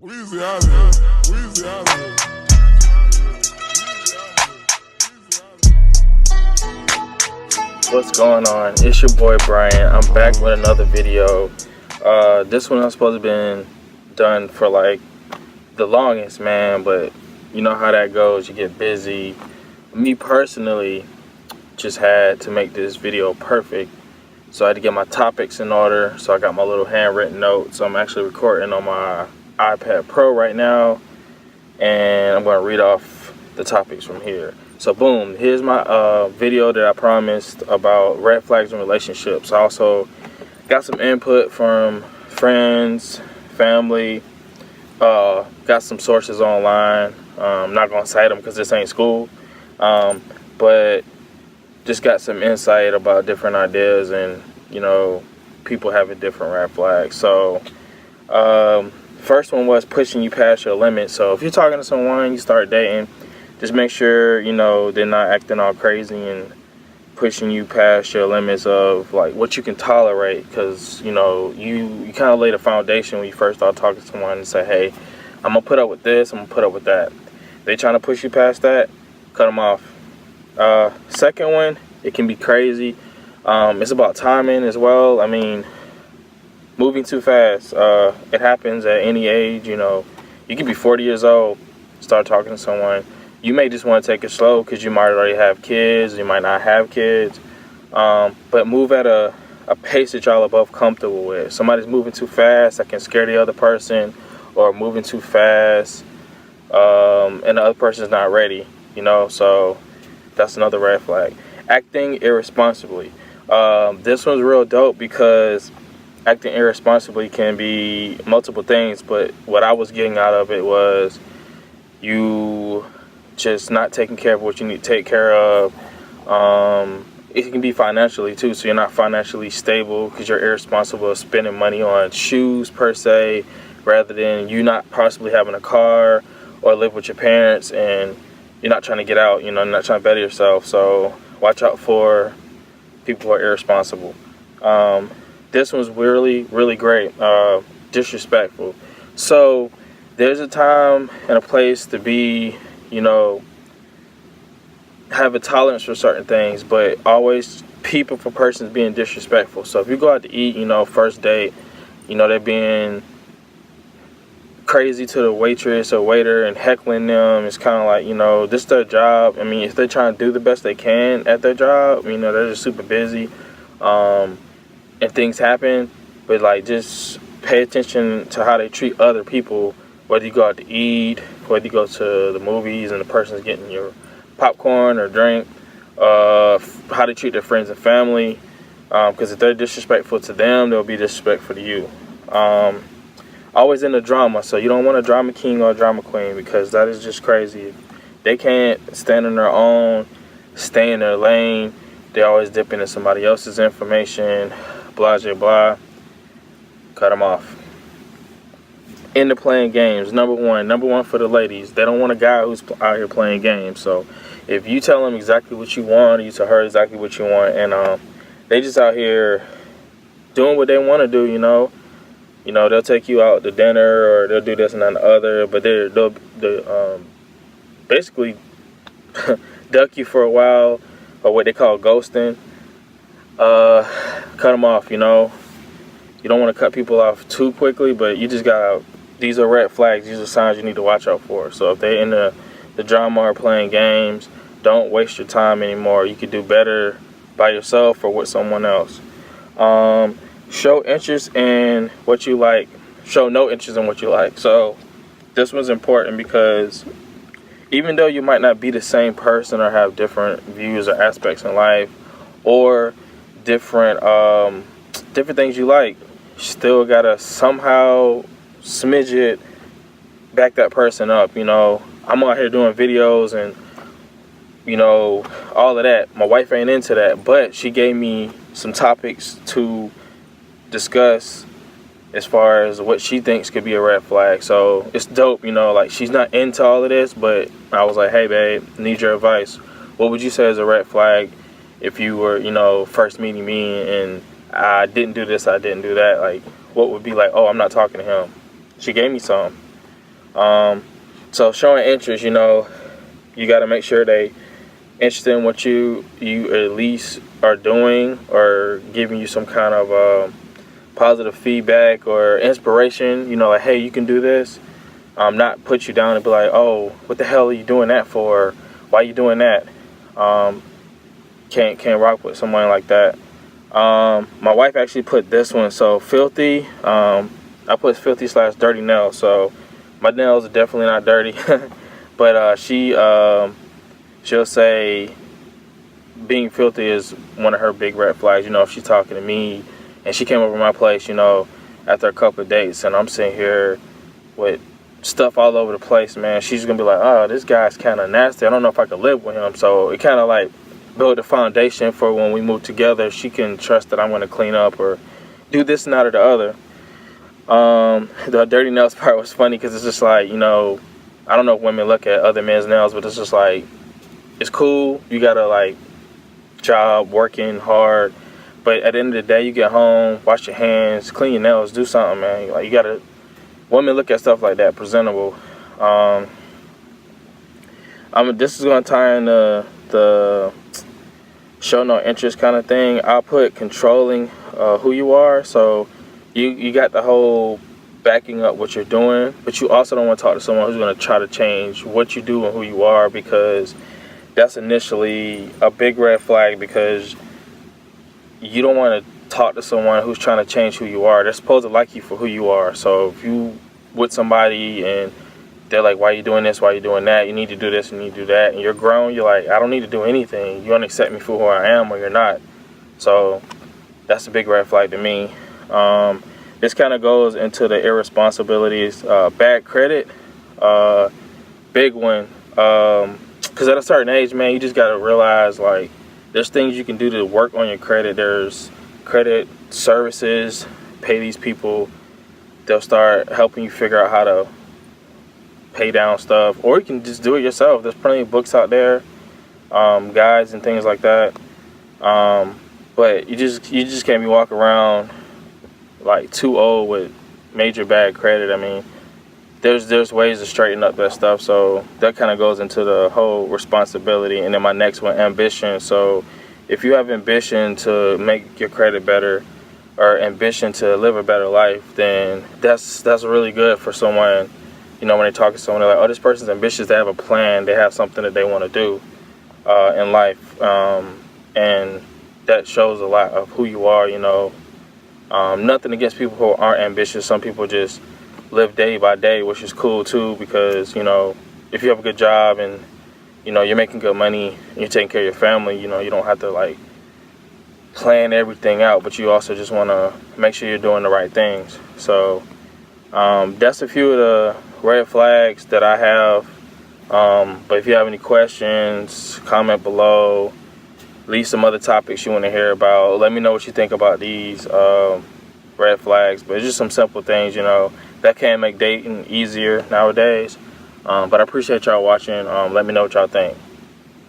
Weezy out of here. Weezy out of here. What's going on? It's your boy Brian. I'm back with another video. This one I'm supposed to been done for like the longest, man, but you know how that goes. You get busy. Me personally just had to make this video perfect, so I had to get my topics in order. So I got my little handwritten notes. I'm actually recording on my iPad Pro right now, and I'm going to read off the topics from here. So boom, here's my video that I promised about red flags in relationships. I also got some input from friends, family, got some sources online. I'm not going to cite them because this ain't school, but just got some insight about different ideas, and you know, people having different red flags. So first one was pushing you past your limits. So if you're talking to someone, you start dating, just make sure, you know, they're not acting all crazy and pushing you past your limits of like what you can tolerate, because you know, you kind of lay the foundation when you first start talking to someone and say, hey, I'm gonna put up with this, I'm gonna put up with that. They trying to push you past that, cut them off. Second one, it can be crazy. It's about timing as well. I mean, moving too fast. It happens at any age. You know, you can be 40 years old, start talking to someone. You may just want to take it slow because you might already have kids, you might not have kids, but move at a pace that y'all are both comfortable with. Somebody's moving too fast, that can scare the other person, or moving too fast, and the other person's not ready, you know, so that's another red flag. Acting irresponsibly. This one's real dope because acting irresponsibly can be multiple things, but what I was getting out of it was you just not taking care of what you need to take care of. It can be financially too, so you're not financially stable because you're irresponsible of spending money on shoes per se, rather than you not possibly having a car or live with your parents and you're not trying to get out, you know, not trying to better yourself. So watch out for people who are irresponsible. This one's really, really great. Disrespectful. So there's a time and a place to be, you know, have a tolerance for certain things, but always people for persons being disrespectful. So if you go out to eat, you know, first date, you know, they're being crazy to the waitress or waiter and heckling them. It's kind of like, you know, this is their job. I mean, if they're trying to do the best they can at their job, you know, they're just super busy, and things happen, but like, just pay attention to how they treat other people, whether you go out to eat, whether you go to the movies and the person's getting your popcorn or drink, how they treat their friends and family, because if they're disrespectful to them, they'll be disrespectful to you. Always in the drama, so you don't want a drama king or a drama queen, because that is just crazy. They can't stand on their own, stay in their lane. They always dip into somebody else's information, blah, blah, blah. Cut them off. Into playing games. Number one for the ladies. They don't want a guy who's out here playing games. So if you tell them exactly what you want, or you tell her exactly what you want, and they just out here doing what they want to do, you know, they'll take you out to dinner, or they'll do this and that and the other, but they'll basically duck you for a while, or what they call ghosting. Cut them off, you know. You don't want to cut people off too quickly, but you just gotta, these are red flags, these are signs you need to watch out for. So if they're in the drama or playing games, don't waste your time anymore. You could do better by yourself or with someone else. Show interest in what you like, show no interest in what you like. So this was important because even though you might not be the same person or have different views or aspects in life, or different things you like, you still gotta somehow smidge it, back that person up. You know, I'm out here doing videos and, you know, all of that. My wife ain't into that, but she gave me some topics to discuss as far as what she thinks could be a red flag. So it's dope, you know, like, she's not into all of this, but I was like, hey babe, need your advice. What would you say is a red flag if you were, you know, first meeting me and I didn't do this, I didn't do that? Like, what would be like, oh, I'm not talking to him? She gave me some. So showing interest, you know, you got to make sure they interested in what you at least are doing, or giving you some kind of positive feedback or inspiration. You know, like, hey, you can do this. Not put you down and be like, oh, what the hell are you doing that for? Why are you doing that? Can't rock with someone like that. My wife actually put this one, so filthy. I put filthy / dirty nails. So my nails are definitely not dirty, but she'll say being filthy is one of her big red flags. You know, if she's talking to me and she came over to my place, you know, after a couple of dates, and I'm sitting here with stuff all over the place, man, she's gonna be like, oh, this guy's kind of nasty. I don't know if I could live with him. So it kind of like build a foundation for when we move together. She can trust that I'm gonna clean up or do this and that or the other. The dirty nails part was funny because it's just like, you know, I don't know if women look at other men's nails, but it's just like, it's cool. You gotta like job, working hard, but at the end of the day, you get home, wash your hands, clean your nails, do something, man. Like, you gotta, women look at stuff like that, presentable. This is gonna tie in the show no interest kind of thing. I'll put controlling who you are. So you got the whole backing up what you're doing, but you also don't want to talk to someone who's going to try to change what you do and who you are, because that's initially a big red flag, because you don't want to talk to someone who's trying to change who you are. They're supposed to like you for who you are. So if you with somebody and they're like, why are you doing this, why are you doing that, you need to do this, you need to do that, and you're grown, you're like, I don't need to do anything, you don't accept me for who I am, or you're not. So that's a big red flag to me. This kind of goes into the irresponsibilities, bad credit, big one, because at a certain age, man, you just got to realize, like, there's things you can do to work on your credit. There's credit services, pay these people, they'll start helping you figure out how to pay down stuff, or you can just do it yourself. There's plenty of books out there, guides and things like that. But you just can't be walking around like too old with major bad credit. I mean, there's ways to straighten up that stuff. So that kind of goes into the whole responsibility. And then my next one, ambition. So if you have ambition to make your credit better, or ambition to live a better life, then that's really good for someone. You know, when they talk to someone, they're like, oh, this person's ambitious, they have a plan, they have something that they want to do in life. And that shows a lot of who you are, you know. Nothing against people who aren't ambitious. Some people just live day by day, which is cool too, because, you know, if you have a good job and, you know, you're making good money and you're taking care of your family, you know, you don't have to like plan everything out, but you also just want to make sure you're doing the right things. So that's a few of the red flags that I have. But if you have any questions, comment below. Leave some other topics you want to hear about. Let me know what you think about these red flags. But it's just some simple things, you know, that can make dating easier nowadays. But I appreciate y'all watching. Let me know what y'all think.